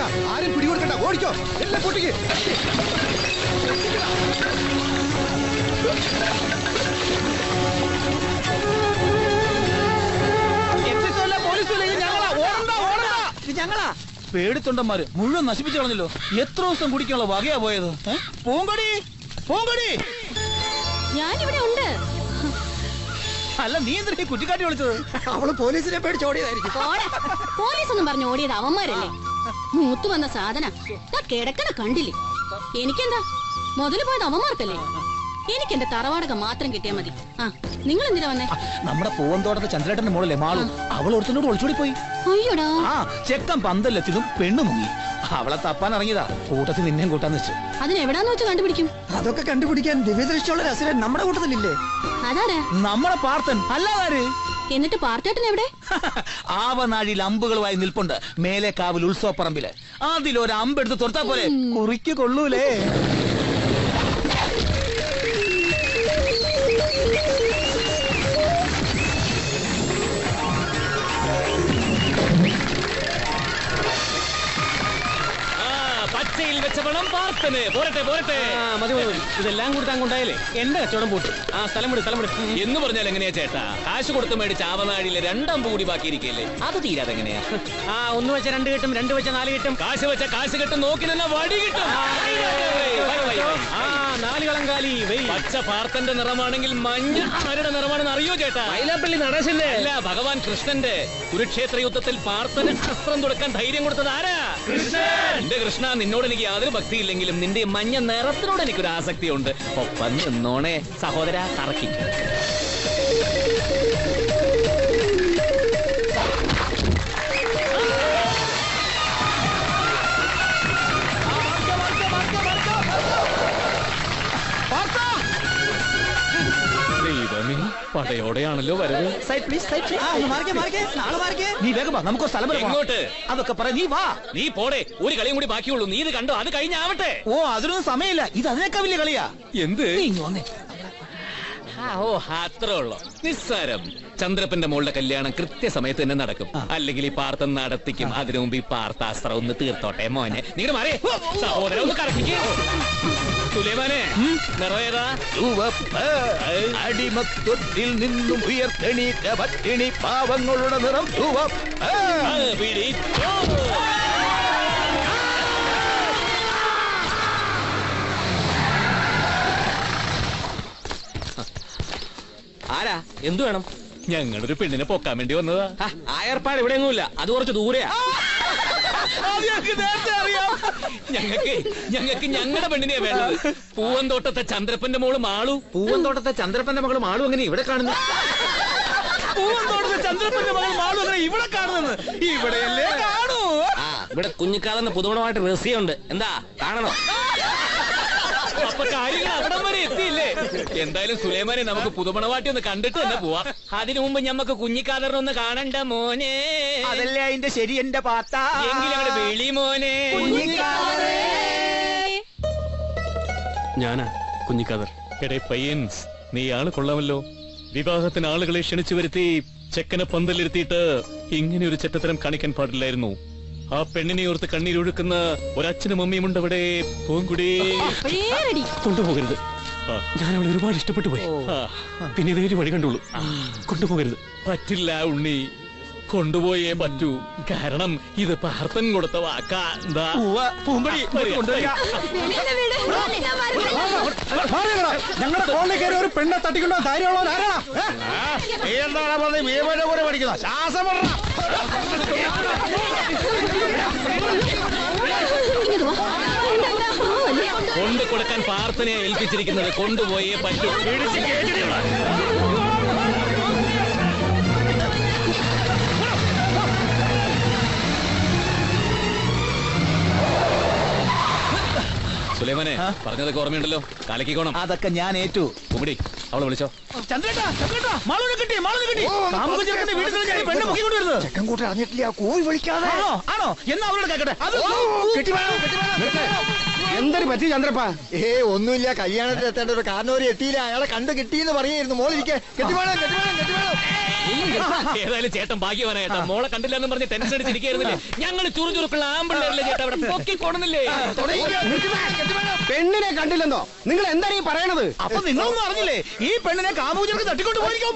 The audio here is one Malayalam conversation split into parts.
ഓടിക്കടാ, ആരും പിടികൊടുക്കണ്ട, ഓടിക്കോ, എല്ലാം പൊട്ടിക്ക്. ഞങ്ങളാ പേടിത്തൊണ്ടന്മാര് മുഴുവൻ നശിപ്പിച്ചു കളഞ്ഞല്ലോ. എത്ര ദിവസം കുടിക്കാനുള്ള വകയാ പോയത്? പൂങ്കടി, പൂങ്കടി, ഞാനിവിടെ ഉണ്ട്. അല്ല നീ എന്തിനാ കുറ്റിക്കാട്ടി വിളിച്ചത്? അവള് പോലീസിനെ പേടിച്ച് ഓടിയതായിരിക്കും. പോലീസ് ഒന്നും പറഞ്ഞു ഓടിയത് അവന്മാരല്ലേ. മൂത്തു വന്ന സാധന കിടക്കണ കണ്ടില്ലേ? എനിക്കെന്താ, മുതല് പോയത് അവന്മാർക്കല്ലേ. എനിക്ക് എന്റെ തറവാടക മാത്രം കിട്ടിയാ മതി. ആ, നിങ്ങൾ എന്തിനാ വന്നേ? നമ്മുടെ പൂവന്തോട്ടത്തെ ചന്ദ്രേട്ടന്റെ മോളല്ലേ മാളു, അവൾ ഒരുത്തനോട് ഒളിച്ചോടി പോയി. അയ്യോടാ. ആ ചെക്കൻ പന്തല്ലെത്തിയതും പെണ്ണു മുങ്ങി. അവളെ തപ്പാൻ ഇറങ്ങിയതാ, കൂട്ടത്തിൽ നിന്നെയും കൂട്ടാന്ന് വെച്ചു. അതിനെവിടാന്ന് വെച്ച് കണ്ടുപിടിക്കും? അതൊക്കെ കണ്ടുപിടിക്കാൻ ദിവ്യദൃഷ്ടിയുള്ള രസന നമ്മുടെ കൂട്ടത്തിലില്ലേ? അതാരാ? നമ്മുടെ പാർത്തൻ. അല്ലാതാര്? എന്നിട്ട് പാർട്ടേട്ടൻ എവിടെ? ആവനാഴിയിൽ അമ്പുകളുമായി നിൽപ്പുണ്ട് മേലേക്കാവിൽ ഉത്സവപ്പറമ്പില്. അതിലൊരു അമ്പെടുത്ത് തൊടുത്താ പോലെ കുറിക്ക് കൊള്ളൂലേ. പച്ചയിൽ വെച്ച പണം പാർത്തന്. പോരട്ടെ പോരട്ടെ, മതി മതി. ഇതെല്ലാം കൊടുത്ത് അങ്ങോട്ടായാലേ എന്റെ കച്ചവടം പോട്ട്. ആ സ്ഥലം വിട്, സ്ഥലം വിട് എന്ന് പറഞ്ഞാൽ എങ്ങനെയാ ചേട്ടാ? കാശ് കൊടുത്ത് മേടിച്ച് ആവനാഴിയിലെ 2 അമ്പ് കൂടി ബാക്കിയിരിക്കല്ലേ, അത് തീരാതെ എങ്ങനെയാ? ആ 1 വെച്ച 2 കിട്ടും, 2 വെച്ച 4 കിട്ടും. കാശ് വെച്ച കാശ് കിട്ടും, നോക്കി നിന്ന വടി കിട്ടും. ആ 4 കളങ്കാലി. പച്ച പാർത്തന്റെ നിറമാണെങ്കിൽ മഞ്ഞ ആരുടെ നിറമാണെന്ന് അറിയോ ചേട്ടാ? വയലാപ്പള്ളി നടേശന്റെ അല്ല, ഭഗവാൻ കൃഷ്ണന്റെ. കുരുക്ഷേത്ര യുദ്ധത്തിൽ പാർത്തന് അസ്ത്രം തുടക്കാൻ ധൈര്യം കൊടുത്തത് ആരാ? കൃഷ്ണൻ. എന്റെ കൃഷ്ണ, നിന്നോട് എനിക്ക് യാതൊരു ഭക്തിയില്ലെങ്കിലും നിന്റെ മഞ്ഞ നിറത്തിനോട് എനിക്കൊരു ആസക്തിയുണ്ട്. ഒപ്പം നിന്നോണേ സഹോദര, തറക്കിക്കും. പടയോടെയാണല്ലോ വരവ്. നീ വേഗം വാ, നമുക്ക് സ്ഥലം വരെ പോണം. എങ്ങോട്ട്? അതൊക്കെ പറ, നീ വാ. നീ പോടെ, ഒരു കളിയും കൂടി ബാക്കിയുള്ളൂ. നീ ഇത് കണ്ടോ? അത് കഴിഞ്ഞാവട്ടെ. ഓ അതിനൊന്നും സമയമില്ല, ഇത് അതിനേക്കാൾ വലിയ കളിയാ. എന്ത്? നീ ഇങ്ങ് വന്നേ. ഓ അത്രേ ഉള്ളു, നിസ്സാരം. ചന്ദ്രപ്പന്റെ മോളുടെ കല്യാണം കൃത്യസമയത്ത് തന്നെ നടക്കും. അല്ലെങ്കിൽ ഈ പാർത്തൻ നടത്തിക്കും. അതിനു മുമ്പ് ഈ പാർത്താസ്ത്രം ഒന്ന് തീർത്തോട്ടെ മോനെ. നിങ്ങൾ മാറിയേ, സഹോദര ഒന്ന് കറക്കിക്കോ. സുലൈമാനെ, നിറവേതാ? അടിമത്വത്തിൽ നിന്നും ഉയർത്തെണീറ്റ പട്ടിണി പാവങ്ങളുടെ നിറം പിടിച്ചോ. ആരാ? എന്തു വേണം? ഞങ്ങളൊരു പെണ്ണിനെ പൊക്കാൻ വേണ്ടി വന്നതാ. ആ ഏർപ്പാട് ഇവിടെ ഒന്നുമില്ല, അത് കുറച്ച് ദൂരെയാ. ഞങ്ങൾക്ക് ഞങ്ങളുടെ പെണ്ണിനെയാ വേണ്ടത്. പൂവന്തോട്ടത്തെ ചന്ദ്രപ്പന്റെ മോള് മാളു. പൂവന്തോട്ടത്തെ ചന്ദ്രപ്പന്റെ മകള് മാളു എങ്ങനെ ഇവിടെ കാണുന്നു? പൂവന്തോട്ടത്തെ ചന്ദ്രപ്പന്റെ മകൾ മാളു അങ്ങനെ ഇവിടെ കാണുന്നത്? ഇവിടെയല്ലേ കാണൂ. ആ ഇവിടെ കുഞ്ഞിക്കാലെന്ന് പുതുമണമായിട്ട് റസിയുണ്ട്. എന്താ കാണണോ? അപ്പൊ കാര്യങ്ങൾ അവിടം വരെ എത്തിയില്ലേ? എന്തായാലും സുലൈമാനെ നമുക്ക് പുതുമണവാട്ടി ഒന്ന് കണ്ടിട്ട് തന്നെ പോവാം. അതിനു മുമ്പ് ഞമ്മക്ക് കുഞ്ഞിക്കാതറിനൊന്ന് കാണണ്ട മോനെ. അതല്ലേ അതിന്റെ ശരി എന്റെ പാത്ത. എങ്കിലും അവിടെ വെളി മോനെ. ഞാനാ കുഞ്ഞിക്കാതർ. എടേ പയ്യൻസ്, നീ ആള് കൊള്ളാമല്ലോ. വിവാഹത്തിന് ആളുകളെ ക്ഷണിച്ചു വരുത്തി ചെക്കനെ പന്തലിരുത്തിയിട്ട് ഇങ്ങനെ ഒരു ചെറ്റത്തരം കാണിക്കാൻ പാടില്ലായിരുന്നു. ആ പെണ്ണിനെ ഓർത്ത് കണ്ണീരൊഴുക്കുന്ന ഒരച്ഛനും അമ്മയും ഉണ്ട് അവിടെ. പൂങ്കുടി കൊണ്ടുപോകരുത്. ഞാൻ അവളെ ഒരുപാട് ഇഷ്ടപ്പെട്ടു പോയി. പിന്നെ ഇതേ വഴി കണ്ടുള്ളൂ. കൊണ്ടുപോകരുത്. പറ്റില്ല ഉണ്ണി, കൊണ്ടുപോയേ പറ്റൂ. കാരണം ഇത് പാർത്തൻ കൊടുത്ത വാക്കാ. ഞങ്ങളുടെ ഫോണിൽ കയറി ഒരു പെണ്ണെ തട്ടിക്കൊണ്ടോ ധൈര്യമുള്ള ആരാ? കൂടെ പഠിക്കുന്ന ശ്വാസം കൊണ്ടു കൊടുക്കാൻ പാർത്തനെ ഏൽപ്പിച്ചിരിക്കുന്നത്. കൊണ്ടുപോയേ പറ്റൂ. സുലൈമാനെ, സുലൈമാനെ പറഞ്ഞതൊക്കെ ഓർമ്മയുണ്ടല്ലോ, കലക്കിക്കോണം. അതൊക്കെ ഞാൻ ഏറ്റു. കുമ്പടി അവളെ വിളിച്ചോ. ചന്ദ്രേട്ടാ, ചന്ദ്രേട്ടാ, മാളൂനെ കിട്ടി, മാളൂനെ കിട്ടി. കാമുക ചെറുക്കന്റെ വീട്ടിൽ നിന്ന് ഞാൻ പെണ്ണ് പൊക്കി കൊണ്ടുവരുന്നത്. ചെക്കൻ കൂട്ടർ അറിഞ്ഞിട്ടില്ല, കോഴി വിളിക്കാതെ. ആണോ? എന്നാ അവരോട് കേക്കട്ടെ. അത് എന്തൊരു പറ്റി ചന്ദ്രപ്പ? ഒന്നുമില്ല, കല്യാണത്തിൽ എത്തേണ്ട ഒരു കാരണവര് എത്തിയില്ല, അയാളെ കണ്ടു കിട്ടിയെന്ന് പറയായിരുന്നു. മോളിരിക്കെ കെട്ടിവേണം കെട്ടിവേണം കെട്ടിവേണം. ഏതായാലും ചേട്ടൻ ഭാഗ്യവാനായിട്ടാ, മോളെ കണ്ടില്ല എന്ന് പറഞ്ഞ് ടെൻഷൻ അടിച്ചിരിക്കായിരുന്നില്ലേ. ഞങ്ങൾ ചുറുചുറുക്കുള്ള ആമ്പിള്ളേരിലെ ചേട്ടാ അവിടെ പൊക്കിക്കൊടുന്നില്ലേ. പെണ്ണിനെ കണ്ടില്ലെന്നോ? നിങ്ങൾ എന്താണ് ഈ പറയണത്? അപ്പൊ നിങ്ങളൊന്നും അറിഞ്ഞില്ലേ? ഈ പെണ്ണിനെ കാമുക ചെറുക്കൻ തട്ടിക്കൊണ്ട് പോയിരിക്കും.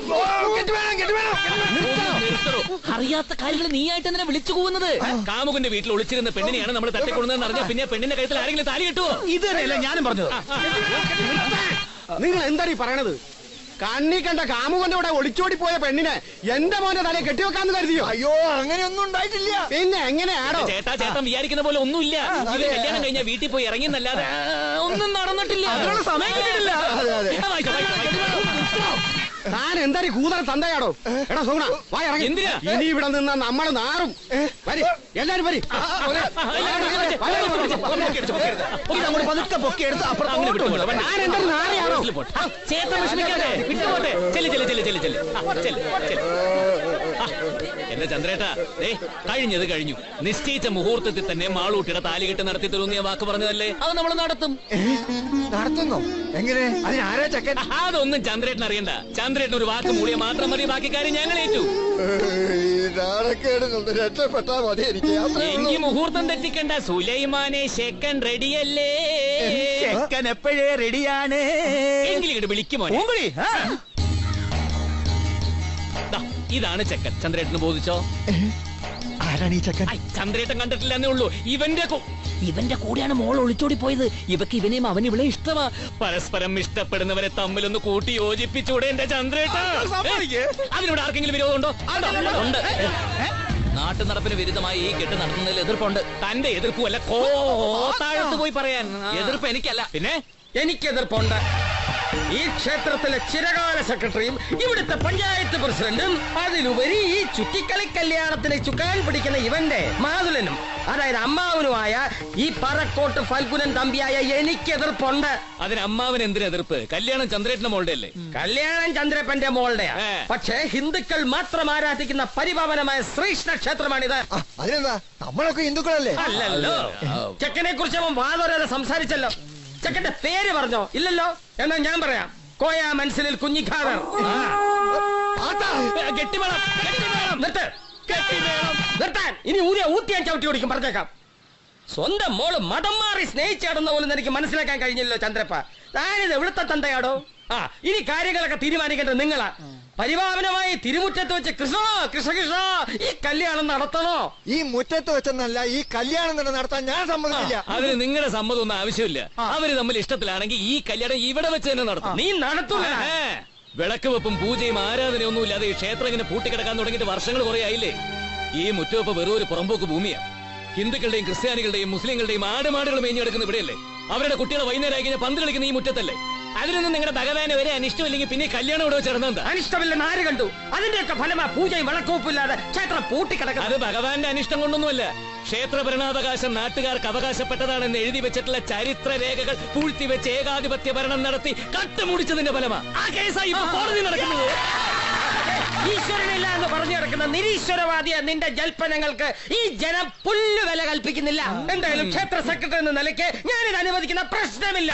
അറിയാത്ത കാര്യങ്ങൾ നീയായിട്ട് എന്തിനാ വിളിച്ചു പോകുന്നത്? കാമുകന്റെ വീട്ടിൽ ഒളിച്ചിരുന്ന പെണ്ണിനെയാണ് നമ്മൾ തട്ടിക്കൊടുന്നതെന്ന് അറിഞ്ഞാൽ പിന്നെ പെണ്ണിന്റെ കഴുത്തിൽ ആരെങ്കിലും താലി കിട്ടുമോ? ഇത് തന്നെയല്ല ഞാനും പറഞ്ഞത്. നിങ്ങൾ എന്താണ് ഈ പറയണത്? കണ്ണി കണ്ട കാമുകന്റെ കൂടെ ഒളിച്ചോടി പോയ പെണ്ണിനെ എന്റെ മോന്റെ തലയെ കെട്ടിവെക്കാന്ന് കരുതിയോ? അയ്യോ, അങ്ങനെയൊന്നും ഉണ്ടായിട്ടില്ല. പിന്നെ എങ്ങനെയാണോ? ചേട്ടൻ വിചാരിക്കുന്ന പോലെ ഒന്നുമില്ല. കല്യാണം കഴിഞ്ഞാൽ വീട്ടിൽ പോയി ഇറങ്ങിയെന്നല്ലാതെ ഒന്നും നടന്നിട്ടില്ല. അതിനുള്ള സമയം കിട്ടിയിട്ടില്ല. താൻ എന്താണ് കൂതറ തന്തയാടോ? എടാ സോണ വാ ഇറങ്ങി. എന്തിനാ? ഇനി ഇവിടെ നിന്നാ നമ്മള് നാറും. വരി, എല്ലാരും വരി. ഇതങ്ങോട്ട് പതുക്കെ പൊക്കിയെടുത്ത് അപ്പുറത്തോട്ട് കൊണ്ടുപോ. ഞാൻ എന്തൊരു നാറിയാണോ? ചേട്ടൻ വിഷമിക്കാതെ വിട്ടുപോട്ടെ. എന്റെ ചന്ദ്രേട്ടാ, കഴിഞ്ഞത് കഴിഞ്ഞു. നിശ്ചയിച്ച മുഹൂർത്തത്തിൽ തന്നെ മാളൂട്ടിയുടെ താലികെട്ട് നടത്തി തരുന്ന വാക്ക് പറഞ്ഞതല്ലേ, അത് നമ്മൾ നടത്തും. നടത്തുന്നോ? എങ്ങനെ? അതിനാരാ ചെക്കൻ? അതൊന്നും ചന്ദ്രേട്ടൻ അറിയണ്ട. ചന്ദ്രേട്ടൻ ഒരു വാക്ക് മൂളിയ മാത്രം മതി, ബാക്കി കാര്യം ഞങ്ങൾ ഏറ്റു. നാണക്കേട് രക്ഷപ്പെട്ടാ മതി എനിക്ക്. എങ്കിൽ മുഹൂർത്തം തെറ്റിക്കണ്ട. സുലൈമാനെ ചെക്കൻ റെഡിയല്ലേ? ചെക്കൻ എപ്പോഴേ റെഡിയാണ്. എങ്കിലും ഇങ്ങോട്ട് വിളിക്കുമോ? ഇതാണ് ചെക്കൻ. ചന്ദ്രേട്ടന് ബോധിച്ചോ? ആരാണ് ഈ ചെക്കൻ? ചന്ദ്രേട്ടൻ കണ്ടിട്ടില്ലെന്നേ ഉള്ളൂ. ഇവന്റെ കൂടെയാണ് മോൾ ഒളിച്ചോടി പോയത്. ഇവക്ക് ഇവനെയും അവൻ ഇവിടെ ഇഷ്ടമാ. പരസ്പരം ഇഷ്ടപ്പെടുന്നവരെ തമ്മിലൊന്ന് കൂട്ടി യോജിപ്പിച്ചൂടെ എന്റെ ചന്ദ്രേട്ട? അതിനോട് ആർക്കെങ്കിലും വിരോധമുണ്ടോ? ഉണ്ട്. നാട്ടു നടപ്പിന് വിരുദ്ധമായി ഈ കെട്ട് നടത്തുന്നതിൽ എതിർപ്പുണ്ട്. തന്റെ എതിർപ്പുമല്ല, താഴത്ത് പോയി പറയാൻ. എതിർപ്പ് എനിക്കല്ല, പിന്നെ എനിക്ക് എതിർപ്പുണ്ട്. ഈ ക്ഷേത്രത്തിലെ ചിരകാല സെക്രട്ടറിയും ഇവിടുത്തെ പഞ്ചായത്ത് പ്രസിഡന്റും അതിലുപരി ഈ ചുറ്റിക്കളി കല്യാണത്തിന് ചുക്കാൻ പിടിക്കുന്ന ഇവന്റെ മാതുലനും, അതായത് അമ്മാവനുമായ ഈ പറക്കോട്ട് ഫൽഗുനൻ തമ്പിയായ എനിക്ക് എതിർപ്പുണ്ട്. അതിന് അമ്മാവൻ എന്തിന് എതിർപ്പ്? കല്യാണം ചന്ദ്രേട്ടന്റെ മോളുടെ അല്ലേ? കല്യാണം ചന്ദ്രപ്പന്റെ മോളുടെയാ. പക്ഷേ ഹിന്ദുക്കൾ മാത്രം ആരാധിക്കുന്ന പരിപാവനമായ ശ്രീകൃഷ്ണ ക്ഷേത്രമാണിത്. അതിനെന്താ, നമ്മളൊക്കെ ഹിന്ദുക്കളല്ലേ? അല്ലല്ലോ. ചെക്കനെ കുറിച്ച് അവൻ വാദോരാതെ സംസാരിച്ചല്ലോ. ചെക്കന്റെ പേര് പറഞ്ഞോ? ഇല്ലല്ലോ. എന്നാ ഞാൻ പറയാം. കോയ മനസ്സിലിൽ കുഞ്ഞിക്കാരൻ. നിർത്താൻ. ഇനി ഊത്തിയാൻ ചവിട്ടി ഓടിക്കും, പറഞ്ഞേക്കാം. സ്വന്തം മോള് മതം മാറി സ്നേഹിച്ചാടുന്ന പോലും എനിക്ക് മനസ്സിലാക്കാൻ കഴിഞ്ഞില്ലല്ലോ ചന്ദ്രപ്പ. താനിത് എവിടുത്തെ തന്തയാടോ? ഇനി കാര്യങ്ങളൊക്കെ തീരുമാനിക്കേണ്ടത് നിങ്ങളാ. പരിപാവനമായി തിരുമുറ്റത്ത് വെച്ച് കൃഷ്ണ കൃഷ്ണ കൃഷ്ണ ഈ കല്യാണം നടത്തണോ? ഈ മുറ്റത്ത് വെച്ചെന്നല്ല, ഈ കല്യാണം തന്നെ നടത്താൻ ഞാൻ സമ്മതിക്കില്ല. അതിന് നിങ്ങളുടെ സമ്മതം ഒന്നും ആവശ്യമില്ല. അവര് തമ്മിൽ ഇഷ്ടത്തിലാണെങ്കിൽ ഈ കല്യാണം ഇവിടെ വെച്ച് തന്നെ നടത്തും. നീ നടത്തൂല. വിളക്ക് വെപ്പും പൂജയും ആരാധനയൊന്നും ഇല്ലാതെ ഈ ക്ഷേത്രം ഇങ്ങനെ പൂട്ടിക്കിടക്കാൻ തുടങ്ങിയിട്ട് വർഷങ്ങൾ കുറെ ആയില്ലേ. ഈ മുറ്റവെപ്പ് വെറും ഒരു പുറമ്പോക്ക് ഭൂമിയാ. ഹിന്ദുക്കളുടെയും ക്രിസ്ത്യാനികളുടെയും മുസ്ലിങ്ങളുടെയും ആടുമാടുകൾ മേഞ്ഞെടുക്കുന്ന ഇവിടെയല്ലേ? അവരുടെ കുട്ടികളെ വൈകുന്നേരം ആയി കഴിഞ്ഞാൽ പന്ത് കളിക്കുന്ന ഈ മുറ്റത്തല്ലേ? അതിനൊന്നും നിങ്ങളുടെ ഭഗവാനെ വരെ അനിഷ്ടമില്ലെങ്കിൽ പിന്നെ കല്യാണം ഇവിടെ വെച്ചിരുന്നെന്താ? അനിഷ്ടമില്ലെന്ന് ആര് കണ്ടു? അതിന്റെയൊക്കെ ഫലമാ പൂജയും വിളക്കോപ്പില്ലാതെ ക്ഷേത്രം പൂട്ടിക്കിടക്കുന്നത്. അത് ഭഗവാന്റെ അനിഷ്ടം കൊണ്ടൊന്നുമല്ല. ക്ഷേത്ര ഭരണാവകാശം നാട്ടുകാർക്ക് അവകാശപ്പെട്ടതാണെന്ന് എഴുതി വെച്ചിട്ടുള്ള ചരിത്ര രേഖകൾ പൂഴ്ത്തിവെച്ച് ഏകാധിപത്യ ഭരണം നടത്തി കട്ടുമുടിച്ചതിന്റെ ഫലമാ ആ കേസായി കോടതി നടക്കുന്നത്. ഈശ്വരനില്ല എന്ന് പറഞ്ഞു കിടക്കുന്ന നിരീശ്വരവാദിയ നിന്റെ ജൽപ്പനങ്ങൾക്ക് ഈ ജനം പുല്ല് വില കൽപ്പിക്കുന്നില്ല. എന്തായാലും ക്ഷേത്ര സെക്രട്ടറി എന്ന നിലയ്ക്ക് ഞാനിത് അനുവദിക്കുന്ന പ്രശ്നമില്ല.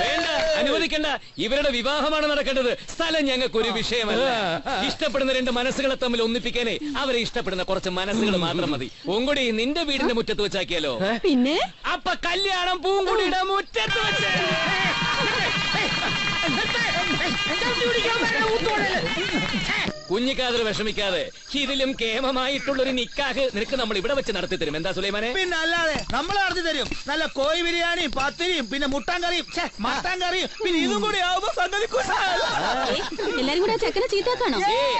വേണ്ട, അനുവദിക്കണ്ട. ഇവരുടെ വിവാഹമാണ് നടക്കേണ്ടത്. സ്ഥലം ഞങ്ങൾക്ക് ഒരു വിഷയമല്ല. ഇഷ്ടപ്പെടുന്ന രണ്ട് മനസ്സുകളെ തമ്മിൽ ഒന്നിപ്പിക്കാനേ അവരെ ഇഷ്ടപ്പെടുന്ന കുറച്ച് മനസ്സുകൾ മാത്രം മതി. പൂങ്കുടി നിന്റെ വീടിന്റെ മുറ്റത്ത് വെച്ചാക്കിയാലോ? പിന്നെ അപ്പൊ കല്യാണം പൂങ്കുടിയുടെ മുറ്റത്ത് വെച്ച്. കുഞ്ഞിക്കാതെ വിഷമിക്കാതെ ഇതിലും കേമമായിട്ടുള്ളൊരു നിക്കാഹ് നിനക്ക് നമ്മൾ ഇവിടെ വെച്ച് നടത്തി തരും. എന്താ സുലൈമാനെ? പിന്നെ അല്ലാതെ നമ്മൾ നടത്തി തരും. നല്ല കോഴി ബിരിയാണിയും പത്തിരിയും പിന്നെ മുട്ടാൻ കറിയും മട്ടാൻ കറിയും പിന്നെ ഇതും കൂടി ആവുമ്പോ സംഗതി എല്ലാരും കൂടെ ചെക്കനെ ചീത്താക്കാണോ?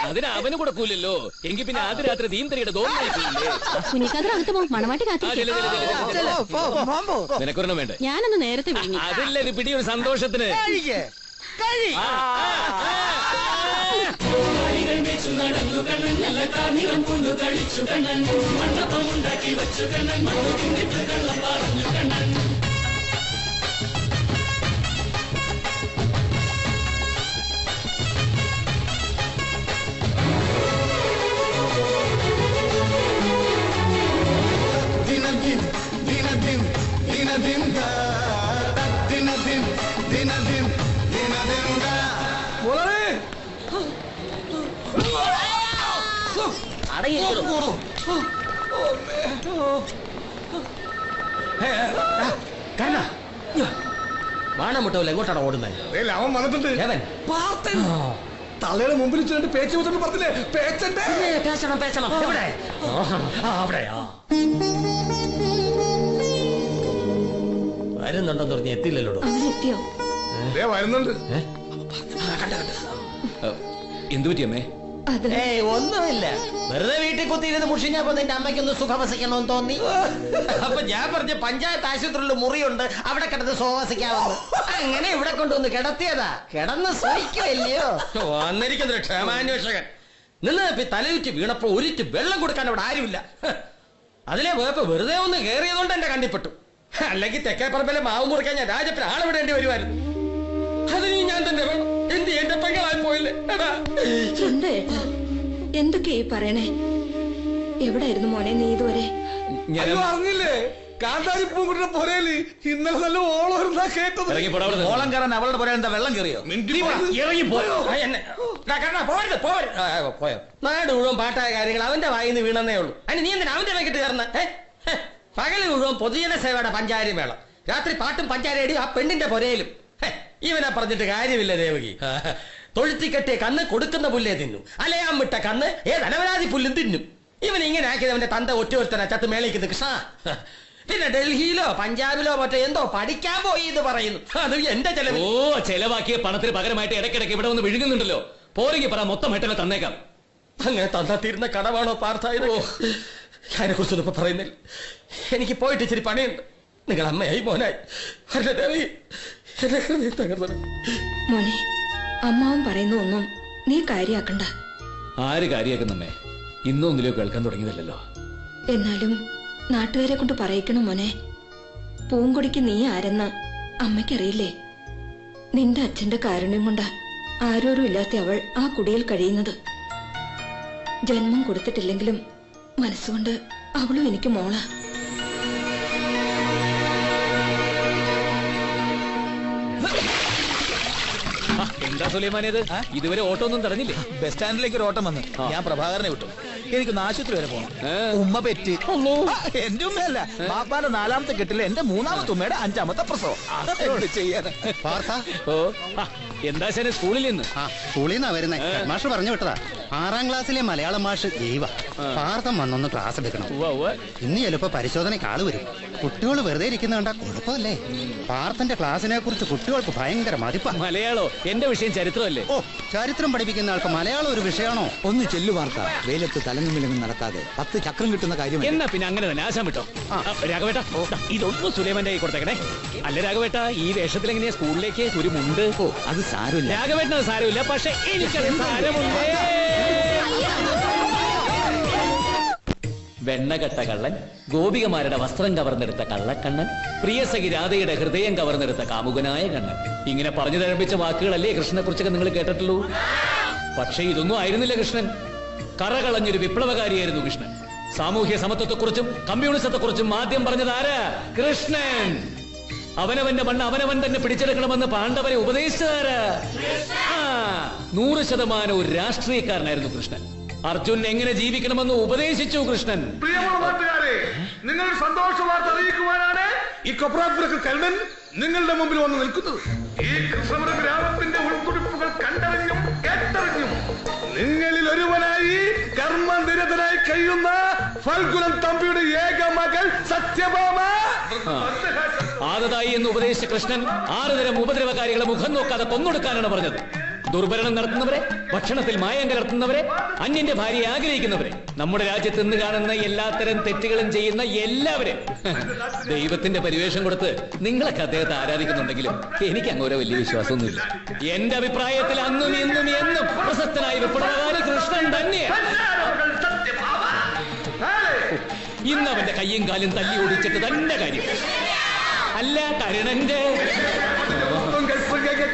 അതിന് അവന് കൊടുക്കൂലല്ലോ. എങ്കിൽ പിന്നെ ആദ്യ രാത്രി ദീന്തരിയുടെ ദോന്നായിട്ടില്ലേ? കുഞ്ഞിക്കാതറകത്ത് പോ, മണവാട്ടി കാത്തിരിക്കും. നിനക്കൊരെണ്ണം വേണ്ടേ? ഞാനൊന്ന് നേരത്തെ വിളിഞ്ഞു. അതില്ല, ഇത് പിടിയൊരു സന്തോഷത്തിന്. വാണമുട്ടല്ല എങ്ങോട്ടാണ് ഓടുന്നത്? അവൻ വന്നിട്ടുണ്ട്. തള്ളയുടെ മുമ്പിൽ വെച്ചിട്ട് പേച്ച് വെച്ചിട്ട് പറഞ്ഞില്ലേ പേച്ചണ്ടേ? പേച്ചണം പേച്ചണം. എവിടെ? അവിടെയാ വരുന്നുണ്ടെന്ന് പറഞ്ഞ് എത്തില്ലല്ലോ. അവരെത്തിയോ? വരുന്നുണ്ട്. എന്തു പറ്റിയമ്മേ? ഏയ് ഒന്നുമില്ല, വെറുതെ വീട്ടിൽ കുത്തിയിരുന്ന് മുഷിഞ്ഞപ്പോ നിന്റെ അമ്മയ്ക്കൊന്ന് സുഖവസിക്കണമെന്ന് തോന്നി. അപ്പൊ ഞാൻ പറഞ്ഞ പഞ്ചായത്ത് ആശുപത്രിയിൽ മുറിയുണ്ട്, അവിടെ കിടന്ന് സുഖവസിക്കാമെന്ന്. അങ്ങനെ ഇവിടെ കൊണ്ടുവന്ന് കിടത്തിയതാ. കിടന്ന് സഹിക്കുമല്ലയോ. വന്നിരിക്കുന്നൊരു ക്ഷേമാന്വേഷകൻ നിന്ന് തലയുറ്റി വീണപ്പോ ഒരിറ്റ് വെള്ളം കൊടുക്കാൻ അവിടെ ആരുമില്ല. അതിലെ വേപ്പ് വെറുതെ ഒന്ന് കയറിയതുകൊണ്ട് എന്റെ കണ്ടിപ്പെട്ടു. അല്ലെങ്കിൽ തെക്കേപ്പറമ്പിലെ മാവ് മുറിക്കാൻ ഞാൻ രാജപ്പിന് ആളെ വിടേണ്ടി വരുമായിരുന്നു. അതിന് ഞാൻ തന്നെ വേണം. എന്ത് എന്റെ പെങ്ങളായി പോയില്ലേ? എന്തൊക്കെയായി പറയണേ? എവിടായിരുന്നു മോനെ നീ ഇതുവരെ? അറിഞ്ഞില്ലേ കാന്താരിപ്പൂങ്കുട്ടിയുടെ പൊരയില് ഇന്നലെ നല്ല ഓളം കേട്ടത്. ഓളം കയറാൻ അവളുടെ പുറ എന്താ വെള്ളം കയറിയോ? പോയോ? നാട് മുഴുവൻ പാട്ടായ കാര്യങ്ങൾ അവന്റെ വായിന്ന് വീണെന്നേ ഉള്ളൂ. അതിന് നീ എന്തിനാ അവന്റെ വേക്കിട്ട് കയറുന്ന? പകല് മുഴുവൻ പൊതുജന സേവയുടെ പഞ്ചാരി മേളം, രാത്രി പാട്ടും പഞ്ചാരടിയും ആ പെണ്ണിന്റെ പൊരയിലും. ഇവനെ പറഞ്ഞിട്ട് കാര്യമില്ല ദേവകി. തൊഴുത്തിക്കെട്ടിയ കണ്ണ് കൊടുക്കുന്ന പുല്ലേ തിന്നും, അലയാൻ വിട്ട കണ്ണ് ഏതനവരാതി പുല്ലും തിന്നും. ഇവൻ ഇങ്ങനെ ആക്കിയത് അവന്റെ തന്ത ഒറ്റ ചത്ത് മേളിക്കുന്നത് കൃഷ്ണ. പിന്നെ ഡൽഹിയിലോ പഞ്ചാബിലോ മറ്റോ എന്തോ പഠിക്കാൻ പോയി എന്ന് പറയുന്നു. അത് എന്റെ ചെലവ്. ഓ, ചെലവാക്കിയ പണത്തിന് പകരമായിട്ട് ഇടയ്ക്കിടയ്ക്ക് ഇവിടെ വന്ന് വിഴുങ്ങുന്നുണ്ടല്ലോ. പോരെങ്കിൽ പറ, മൊത്തം ഹെട്ടനെ തന്നേക്കാം. അങ്ങനെ തന്നാ തീരുന്ന കടമാണോ പാർത്ഥായത്? അതിനെ കുറിച്ചൊന്നും ഇപ്പൊ പറയുന്നില്ല. എനിക്ക് പോയിട്ട് ഇച്ചിരി പണിയുണ്ട്. നിങ്ങൾ അമ്മയായി മോനായി അല്ല ദേവി, എന്റെ ഹൃദയം തകർന്നു. മോനെ, അമ്മാവൻ പറയുന്ന ഒന്നും നീ കാര്യാക്കണ്ട. ആര് കാര്യാക്കുന്നമ്മേ? ഇന്നും ഒന്നിലോ കേൾക്കാൻ തുടങ്ങിയതല്ലോ. എന്നാലും നാട്ടുകാരെ കൊണ്ട് പറയിക്കണം മോനെ. പൂങ്കൊടിക്ക് നീ ആരെന്ന് അമ്മയ്ക്കറിയില്ലേ? നിന്റെ അച്ഛന്റെ കാരുണ്യം കൊണ്ടാ ആരോരും ഇല്ലാത്ത അവൾ ആ കുടിയിൽ കഴിയുന്നത്. ജന്മം കൊടുത്തിട്ടില്ലെങ്കിലും മനസ്സുകൊണ്ട് അവളും എനിക്ക് മോളാ. എന്താ സുലൈമാനേത്? ഇതുവരെ ഓട്ടോ ഒന്നും തടഞ്ഞില്ലേ? ബസ് സ്റ്റാൻഡിലേക്ക് ഒരു ഓട്ടം വന്ന് ഞാൻ പ്രഭാകരനെ വിട്ടു. എനിക്കൊന്ന് ആശുപത്രി വരെ പോകണം. ഉമ്മ പെറ്റി. എന്റെ ഉമ്മയല്ല, ബാപ്പാന്റെ 4ാമത്തെ കെട്ടില് എന്റെ 3ാമത്തെ ഉമ്മയുടെ 5ാമത്തെ പ്രസവം. ചെയ്യാൻ എന്താ ശരി? സ്കൂളിൽ നിന്ന് സ്കൂളിൽ നിന്നാ വരുന്നേ. മാഷ് പറഞ്ഞു വിട്ടതാ. 6ാം ക്ലാസ്സിലെ മലയാളം മാഷ് ദൈവ. പാർത്ഥം വന്നൊന്ന് ക്ലാസ് എടുക്കണം. ഇന്ന് ചിലപ്പോ പരിശോധനയ്ക്ക് ആള് വരും. കുട്ടികൾ വെറുതെ ഇരിക്കുന്ന കണ്ടാ കുഴപ്പമല്ലേ? പാർത്ഥന്റെ ക്ലാസ്സിനെ കുറിച്ച് കുട്ടികൾക്ക് ഭയങ്കര മതിപ്പാ. മലയാളോ? എന്റെ വിഷയം ചരിത്രമല്ലേ? ഓ, ചരിത്രം പഠിപ്പിക്കുന്ന ആൾക്ക് മലയാളം ഒരു വിഷയമാണോ? ഒന്ന് ചെല്ലു വാർത്ത. വെയിലത്ത് തലങ്ങുമിലങ്ങും നടക്കാതെ 10 ചക്രം കിട്ടുന്ന കാര്യം. എന്നാ പിന്നെ അങ്ങനെ തന്നെ ആശാൻ വിട്ടോ. രാഘവേട്ട, ഇതൊന്നും സുലൈമാന്റെ കൈ കൊടുത്തേക്കണേ. അല്ല രാഘവേട്ട, ഈ വേഷത്തിൽ എങ്ങനെയാ സ്കൂളിലേക്ക് ഒരു മുണ്ട്? ഓ, അത് സാരമില്ല. രാഘവേട്ടനത് സാരമില്ല, പക്ഷെ എനിക്കത് സാരമുണ്ടേ. വെണ്ണകെട്ട കള്ളൻ, ഗോപികമാരുടെ വസ്ത്രം കവർന്നെടുത്ത കള്ളക്കണ്ണൻ, പ്രിയസഖി രാധയുടെ ഹൃദയം കവർന്നെടുത്ത കാമുകനായ കണ്ണൻ. ഇങ്ങനെ പറഞ്ഞു തരപ്പിച്ച വാക്കുകളല്ലേ കൃഷ്ണനെ കുറിച്ചൊക്കെ നിങ്ങൾ കേട്ടിട്ടുള്ളൂ. പക്ഷേ ഇതൊന്നും ആയിരുന്നില്ല കൃഷ്ണൻ. കറകളഞ്ഞൊരു വിപ്ലവകാരിയായിരുന്നു കൃഷ്ണൻ. സാമൂഹ്യ സമത്വത്തെക്കുറിച്ചും കമ്മ്യൂണിസത്തെക്കുറിച്ചും ആദ്യം പറഞ്ഞത് ആരാ? കൃഷ്ണൻ. അവനവന്റെ മണ്ണ് അവനവൻ തന്നെ പിടിച്ചെടുക്കണമെന്ന് പാണ്ഡവരെ ഉപദേശിച്ചതാരാ? 100% ഒരു രാഷ്ട്രീയക്കാരനായിരുന്നു കൃഷ്ണൻ. അർജുൻ എങ്ങനെ ജീവിക്കണമെന്ന് ഉപദേശിച്ചു കൃഷ്ണൻ. പ്രിയമുള്ള നാട്ടുകാരെ, നിങ്ങൾ സന്തോഷ വാർത്ത അറിയിക്കുവാനാണ് ഈ കൊപ്രാപ്പുറക്ക് കരുണൻ നിങ്ങളുടെ മുമ്പിൽ വന്ന് നിൽക്കുന്നത്. ഈ കൃഷ്ണപുര ഗ്രാമത്തിന്റെ ഉൾക്കുറിപ്പുകൾ കണ്ടറിഞ്ഞും കേട്ടറിഞ്ഞും നിങ്ങളിൽ ഒരുവനായി കർമ്മനിരതനായി കഴിയുന്ന ഫൽഗുനം തമ്പിയുടെ ഏക മകൾ സത്യഭാമ. ആദതായി എന്ന് ഉപദേശിച്ച കൃഷ്ണൻ 6 തരം ഉപദ്രവകാരികളെ മുഖം നോക്കാതെ കൊന്നൊടുക്കാനാണ് പറഞ്ഞത്. ദുർഭരണം നടത്തുന്നവരെ, ഭക്ഷണത്തിൽ മായം കലർത്തുന്നവരെ, അന്യന്റെ ഭാര്യയെ ആഗ്രഹിക്കുന്നവരെ, നമ്മുടെ രാജ്യത്ത് നിന്ന് കാണുന്ന എല്ലാത്തരം തെറ്റുകളും ചെയ്യുന്ന എല്ലാവരും. ദൈവത്തിന്റെ പരിവേഷം കൊടുത്ത് നിങ്ങളൊക്കെ അദ്ദേഹത്തെ ആരാധിക്കുന്നുണ്ടെങ്കിലും എനിക്ക് അങ്ങോരെ വലിയ വിശ്വാസമൊന്നുമില്ല. എന്റെ അഭിപ്രായത്തിൽ അന്നും ഇന്നും എന്നും പ്രശസ്തനായ വിപ്ലവകാരി കൃഷ്ണൻ തന്നെയാണ്. ഇന്ന് അവന്റെ കയ്യും കാലും തല്ലി ഓടിച്ചിട്ട് തന്നെ കാര്യം. അല്ല കരുണന്റെ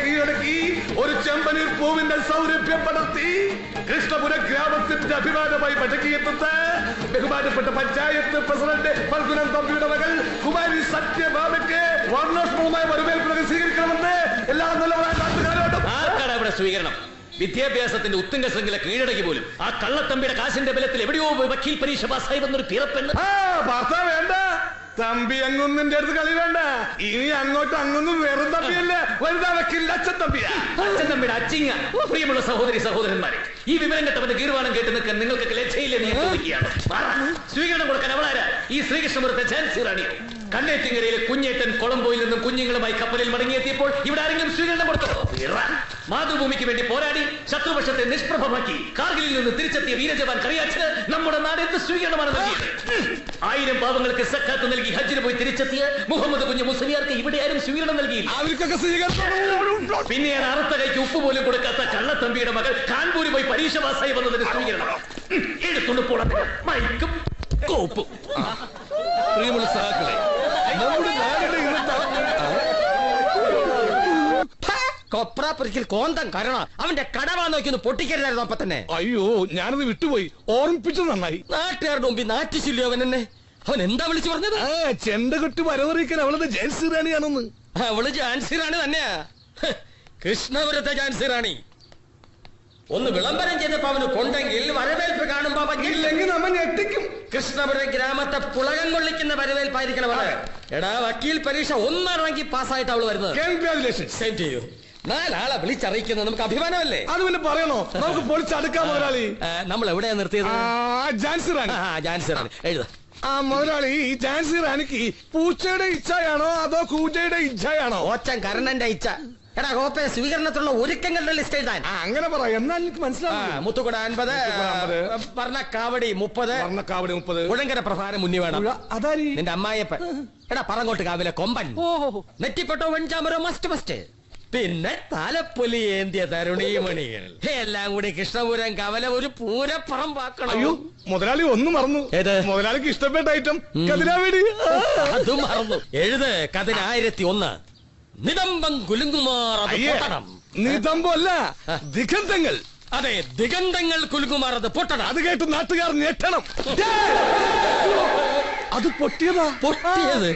കീഴടക്കി ഒരു ചെമ്പനീർ പൂവിന്റെ സൗരഭ്യം പടർത്തി കൃഷ്ണപുര ഗ്രാമത്തിന്റെ അഭിമാനമായി പടക്കിയെത്തുന്ന ബഹുമാനപ്പെട്ട പഞ്ചായത്ത് പ്രസിഡന്റ് ഫൽഗുനം തമ്പിയുടെ മകൾ കുമാരി സത്യഭാമയ്ക്ക് വർണ്ണോഷ്മവുമായ വരവേൽപ്പ് സ്വീകരിക്കണമെന്ന് എല്ലാ നല്ലവരായ നാട്ടുകാരോടും. ആർക്കാണ് ഇവിടെ സ്വീകരണം? വിദ്യാഭ്യാസത്തിന്റെ ഉത്തുംഗ ശൃംഖല കീഴടക്കി പോലും ആ കള്ളത്തമ്പിയുടെ കാശിന്റെ ബലത്തിൽ എവിടെയോ വക്കീൽ പരീക്ഷ പാസ്സായി വന്നൊരു തീറപ്പെണ്ണ്. പാർത്ത വേണ്ട, തമ്പി അങ്ങൊന്നിന്റെ അടുത്ത് കളി വേണ്ട. ഇനി അങ്ങോട്ട് അങ്ങൊന്നും വെറും തമ്പിയല്ലേ, വലുതാ വക്കീൽ അച്ഛൻ തമ്പിയാ. അച്ഛൻ തമ്പിയുടെ അച്ചിങ്ങ. പ്രിയമുള്ള സഹോദരി സഹോദരന്മാരെ, ഈ വിവരം കേട്ടവന്റെ ഗീർവാണം കേട്ട് നിൽക്കാൻ നിങ്ങൾക്ക് ലജ്ജയില്ലേ എന്ന് ഞാൻ ചോദിക്കുകയാണ്. സ്വീകരണം കൊടുക്കാൻ അവളാരാ? ഈ ശ്രീകൃഷ്ണപുരത്തെ ഝാൻസി റാണി. കണ്ണേറ്റിങ്കരയിലെ കുഞ്ഞേട്ടൻ കൊളംബോയിൽ നിന്നും കുഞ്ഞുങ്ങളുമായി കപ്പലിൽ മടങ്ങിയെത്തിയപ്പോൾ ഇവിടെ ആരെങ്കിലും സ്വീകരണം കൊടുത്തോ? മാതൃഭൂമിക്ക് വേണ്ടി പോരാടി ശത്രുപക്ഷത്തെ നിഷ്പ്രഭമാക്കി കാർഗിലിൽ നിന്ന് തിരിച്ചെത്തിയ വീരജവാൻ കറിയാച്ച് നമ്മുടെ നാട് എന്ത് സ്വീകരണമാണ് നൽകിയത്? 1000 പാവങ്ങൾക്ക് സക്കാത്ത് നൽകി ഹജ്ജിന് പോയി തിരിച്ചെത്തിയ മുഹമ്മദ് കുഞ്ഞ് മുസ്ലിയാർക്ക് ഇവിടെ ആരും സ്വീകരണം നൽകിയില്ല. അവർക്കൊക്കെ സ്വീകരണം. പിന്നെയാണ് അറുത്ത കൈക്ക് ഉപ്പ് പോലും കൊടുക്കാത്ത കള്ളത്തമ്പിയുടെ മകൾ കാൺപൂര് പോയി പരീക്ഷ പാസ്സായി വന്നതിന് സ്വീകരണം. എടുത്തുകൊണ്ട് പോണം മൈക്കും കോപ്പും. പ്രിയമുള്ള സഹാക്കളെ, നമ്മുടെ നാടിന്റെ കൊപ്രാപ്പുരിക്കൽ കോന്തം കരണ അവന്റെ കടവാ നോക്കി ഒന്ന് പൊട്ടിക്കരുതായിരുന്നു അപ്പൊ തന്നെ. അയ്യോ, ഞാനത് വിട്ടുപോയി, ഓർമ്മിപ്പിച്ചത് നന്നായി. നാട്ടുകാരുടെ മുമ്പിൽ നാറ്റിച്ചില്ലോ അവൻ എന്നെ. അവൻ എന്താ വിളിച്ചു പറഞ്ഞത്? ചെണ്ട കെട്ടി വരവറിയിക്കാൻ അവളത് ഝാൻസി റാണിയാണെന്ന്. അവള് ഝാൻസി റാണി തന്നെയാ, കൃഷ്ണപുരത്തെ ഝാൻസി റാണി. ഒന്ന് വിളംബരം ചെയ്തപ്പോ അവന് കൊണ്ടെങ്കിൽ വരവേൽപ്പ് കാണുമ്പോ ഇല്ലെങ്കിൽ നമ്മ ഞെട്ടിക്കും. കൃഷ്ണപുരം ഗ്രാമത്തെ പുളകം കൊള്ളിക്കുന്ന വരവേൽപ്പായിരിക്കണം അവള്. എടാ, വക്കീൽ പരീക്ഷ ഒന്നിറങ്ങി പാസ്സായിട്ട് അവള് വരുന്നത്. സെയിം ചെയ്യൂ. 4 ആളെ വിളിച്ചറിയിക്കുന്നത് നമുക്ക് അഭിമാനമല്ലേ? അത് പിന്നെ പറയണോ? നമുക്ക് പൊളിച്ചടുക്കാം മുതലാളി. നമ്മൾ എവിടെയാ നിർത്തിയത്? ഝാൻസി റാണി. ഝാൻസി റാണി എഴുതാ. മുതലാളി, ഈ ഝാൻസി റാണിക്ക് പൂച്ചയുടെ ഇച്ഛയാണോ അതോ കൂജയുടെ ഇച്ഛയാണോ? ഓച്ചൻ കർണന്റെ ഇച്ഛ. എടാ ഗോപ്പെ, സ്വീകരണത്തിലുള്ള ഒരുക്കങ്ങളുടെ ലിസ്റ്റ് എഴുതാൻ. അങ്ങനെ പറയാം, എന്നാൽ എനിക്ക് മനസ്സിലാവും. മുത്തുകുട 50, വർണ്ണക്കാവടി 30, വർണ്ണക്കാവടി 30, ഉഴങ്കര പ്രഭാരം മുന്നി വേണം. അതാരി നിന്റെ അമ്മായിയപ്പൻ. എടാ, പറങ്ങോട്ട് കാവിലെ കൊമ്പൻ. നെറ്റിപ്പെട്ടോ വെഞ്ചാമരോ മസ്റ്റ് മസ്റ്റ്. പിന്നെ താലപ്പൊലി ഏന്തിയ തരുണീമണികൾ. എല്ലാം കൂടി കൃഷ്ണപുരം കവല ഒരു പൂരപ്പറമ്പാക്കണം. അയ്യോ, മുതലാളി ഒന്ന് മറന്നു. ഏത്? മുതലാളിക്ക് ഇഷ്ടപ്പെട്ട ഐറ്റം കതിരാവേടി. അത് മറന്നു. എഴുത് കതിന് 1001. നിതംബം കുലുങ്ങുമാർ. നിതംബല്ല, ദിഗന്ധങ്ങൾ. അതെ, ദിഗന്ധങ്ങൾ കുലുങ്ങുമാർ. അത് പൊട്ടണം. അത് കേട്ട് നാട്ടുകാർ ഞെട്ടണം. അത് പൊട്ടിയതാ. പൊട്ടിയത്